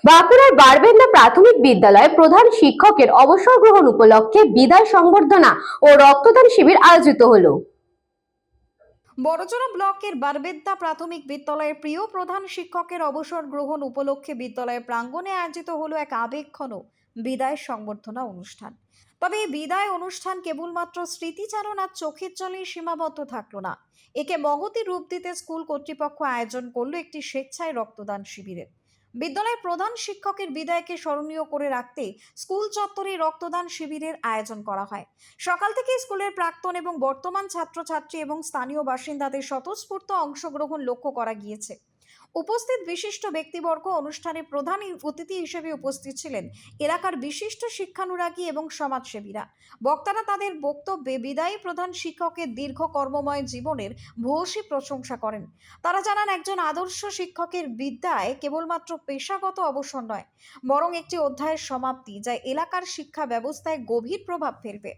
বাঁকুড়ার বারবেন্দা প্রাথমিক বিদ্যালয়ে প্রধান শিক্ষকের অবসর গ্রহণ উপলক্ষে বিদায় সংবর্ধনা ও রক্তদান শিবির আয়োজিত হলো। বড়জোড়া ব্লকের বারবেন্দা প্রাথমিক বিদ্যালয়ের প্রিয় প্রধান শিক্ষকের অবসর গ্রহণ উপলক্ষে বিদ্যালয়ের প্রাঙ্গণে আয়োজিত হলো এক আবেগঘন বিদায় সংবর্ধনা অনুষ্ঠান। তবে এই বিদায় অনুষ্ঠান কেবলমাত্র স্মৃতিচারণ আর চোখের জলেই সীমাবদ্ধ থাকলো না, একে মহতী রূপ দিতে স্কুল কর্তৃপক্ষ আয়োজন করলো একটি স্বেচ্ছায় রক্তদান শিবিরের। বিদ্যালয়ের প্রধান শিক্ষকের বিদায়কে স্মরণীয় করে রাখতে স্কুল চত্বরে রক্তদান শিবিরের আয়োজন করা হয়। সকাল থেকে স্কুলের প্রাক্তন এবং বর্তমান ছাত্রছাত্রী এবং স্থানীয় বাসিন্দাদের স্বতঃস্ফূর্ত অংশগ্রহণ লক্ষ্য করা গিয়েছে। উপস্থিত বিশিষ্ট ব্যক্তিবর্গ অনুষ্ঠানে প্রধান অতিথি হিসেবে উপস্থিত ছিলেন এলাকার বিশিষ্ট শিক্ষানুরাগী এবং সমাজসেবীরা। বক্তারা তাদের বক্তব্যে বিদায়ী প্রধান শিক্ষকের দীর্ঘ কর্মময় জীবনের ভূয়সী প্রশংসা করেন। তারা জানান, একজন আদর্শ শিক্ষকের বিদায় কেবলমাত্র পেশাগত অবসর নয়, বরং একটি অধ্যায়ের সমাপ্তি, যা এলাকার শিক্ষা ব্যবস্থায় গভীর প্রভাব ফেলবে।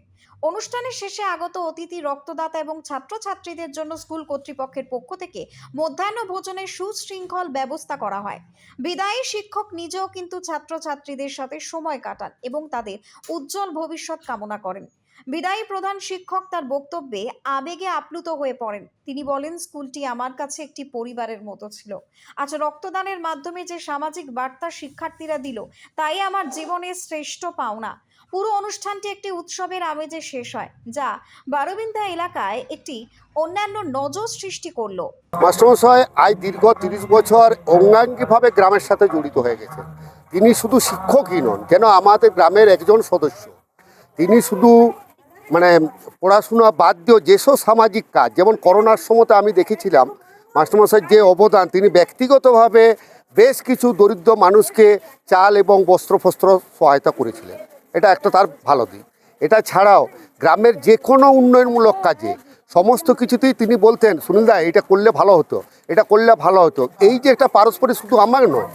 অনুষ্ঠানের শেষে আগত অতিথি, রক্তদাতা এবং ছাত্রছাত্রীদের জন্য স্কুল কর্তৃপক্ষের পক্ষ থেকে মধ্যাহ্ন ভোজনের সুশৃঙ্খল ব্যবস্থা করা হয়। বিদায়ী শিক্ষক নিজেও কিন্তু ছাত্রছাত্রীদের সাথে সময় কাটান এবং তাদের উজ্জ্বল ভবিষ্যৎ কামনা করেন। বিদায়ী প্রধান শিক্ষক তার বক্তব্যে আবেগে আপ্লুত হয়ে পড়েন। তিনি বলেন, স্কুলটি আমার কাছে একটি পরিবারের মতো ছিল। আজ রক্তদানের মাধ্যমে যে সামাজিক বার্তা শিক্ষার্থীরা দিল, তাই আমার জীবনের শ্রেষ্ঠ পাওনা। পুরো অনুষ্ঠানটি একটি উৎসবের আমেজে শেষ হয়, যা বারবেন্দা এলাকায় একটি অন্যান্য নজর সৃষ্টি করলো। মাস্টারমশাই আজ দীর্ঘ 30 বছর অঙ্গাঙ্গিভাবে গ্রামের সাথে জড়িত হয়ে গেছেন। তিনি শুধু শিক্ষকই নন, কেন আমাদের গ্রামের একজন সদস্য। তিনি শুধু পড়াশোনা বাদ দিয়েও যেসব সামাজিক কাজ, যেমন করোনার সময় আমি দেখেছিলাম মাস্টারমশাইয়ের যে অবদান, তিনি ব্যক্তিগতভাবে বেশ কিছু দরিদ্র মানুষকে চাল এবং বস্ত্র সহায়তা করেছিলেন। এটা একটা তার ভালো দিক। এটা ছাড়াও গ্রামের যে কোনো উন্নয়নমূলক কাজে সমস্ত কিছুতেই তিনি বলতেন, সুনীলদা এটা করলে ভালো হতো, এটা করলে ভালো হতো। এই যে একটা পারস্পরিক, শুধু আমার নয়,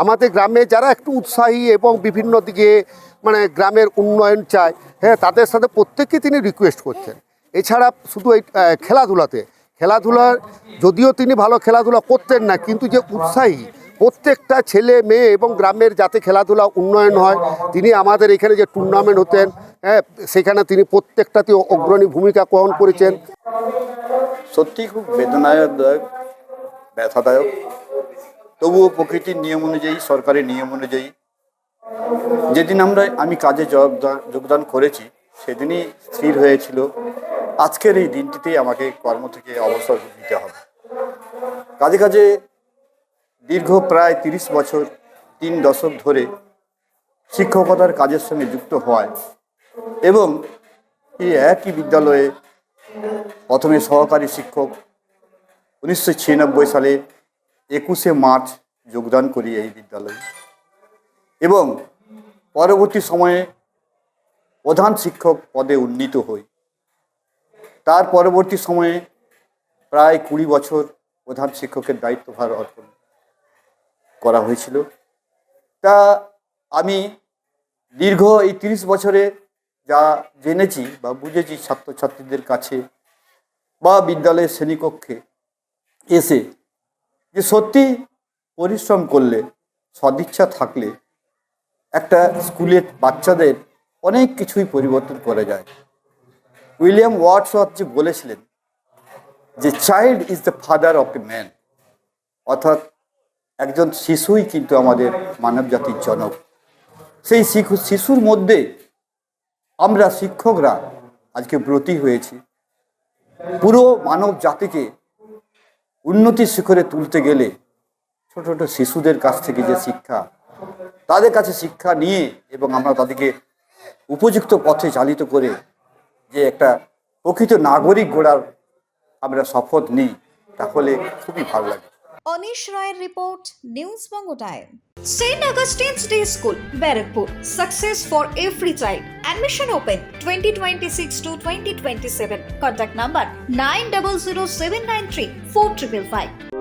আমাদের গ্রামে যারা একটু উৎসাহী এবং বিভিন্ন দিকে গ্রামের উন্নয়ন চায়, হ্যাঁ, তাদের সাথে প্রত্যেককে তিনি রিকোয়েস্ট করছেন। এছাড়া শুধু এই খেলাধুলার যদিও তিনি ভালো খেলাধুলা করতেন না, কিন্তু যে উৎসাহী প্রত্যেকটা ছেলে মেয়ে এবং গ্রামের যাতে খেলাধুলা উন্নয়ন হয়, তিনি আমাদের এখানে যে টুর্নামেন্ট হতেন, হ্যাঁ, সেখানে তিনি প্রত্যেকটাতে অগ্রণী ভূমিকা গ্রহণ করেছেন। সত্যি খুব বেদনাদায়ক, ব্যথাদায়ক। তবুও প্রকৃতির নিয়ম অনুযায়ী, সরকারের নিয়ম অনুযায়ী যেদিন আমি কাজে যোগদান করেছি, সেদিনই স্থির হয়েছিল আজকের এই দিনটিতেই আমাকে কর্ম থেকে অবসর নিতে হবে। কাজে দীর্ঘ প্রায় 30 বছর, 3 দশক ধরে শিক্ষকতার কাজের সঙ্গে যুক্ত হওয়ায় এবং এই একই বিদ্যালয়ে প্রথমে সহকারী শিক্ষক 1996 সালে 21শে মার্চ যোগদান করি এই বিদ্যালয়ে, এবং পরবর্তী সময়ে প্রধান শিক্ষক পদে উন্নীত হই। তার পরবর্তী সময়ে প্রায় 20 বছর প্রধান শিক্ষকের দায়িত্বভার অর্পণ করা হয়েছিল। তা আমি দীর্ঘ এই 30 বছরে যা জেনেছি বা বুঝেছি ছাত্রছাত্রীদের কাছে বা বিদ্যালয়ের শ্রেণীকক্ষে এসে, যে সত্যি পরিশ্রম করলে, সদিচ্ছা থাকলে একটা স্কুলের বাচ্চাদের অনেক কিছুই পরিবর্তন করা যায়। উইলিয়াম ওয়ার্ডসওয়ার্থ যে বলেছিলেন যে child is the father of a man, অর্থাৎ একজন শিশুই কিন্তু আমাদের মানব জাতির জনক। সেই শিশুর মধ্যে আমরা শিক্ষকরা আজকে ব্রতী হয়েছি। পুরো মানব জাতিকে উন্নতির শিখরে তুলতে গেলে ছোট ছোট শিশুদের কাছ থেকে যে শিক্ষা, তাদের কাছে শিক্ষা নিয়ে এবং আমরা তাদেরকে উপযুক্ত পথে চালিত করে যে একটা প্রকৃত নাগরিক গড়ার আমরা শপথ নিই, তাহলে খুবই ভালো লাগে। অনিশ রায়ের report, news Banga time. St. Augustine's Day School, Barrackpur. Success for every child. Admission open 2026 to 2027. Contact number 900793 4555.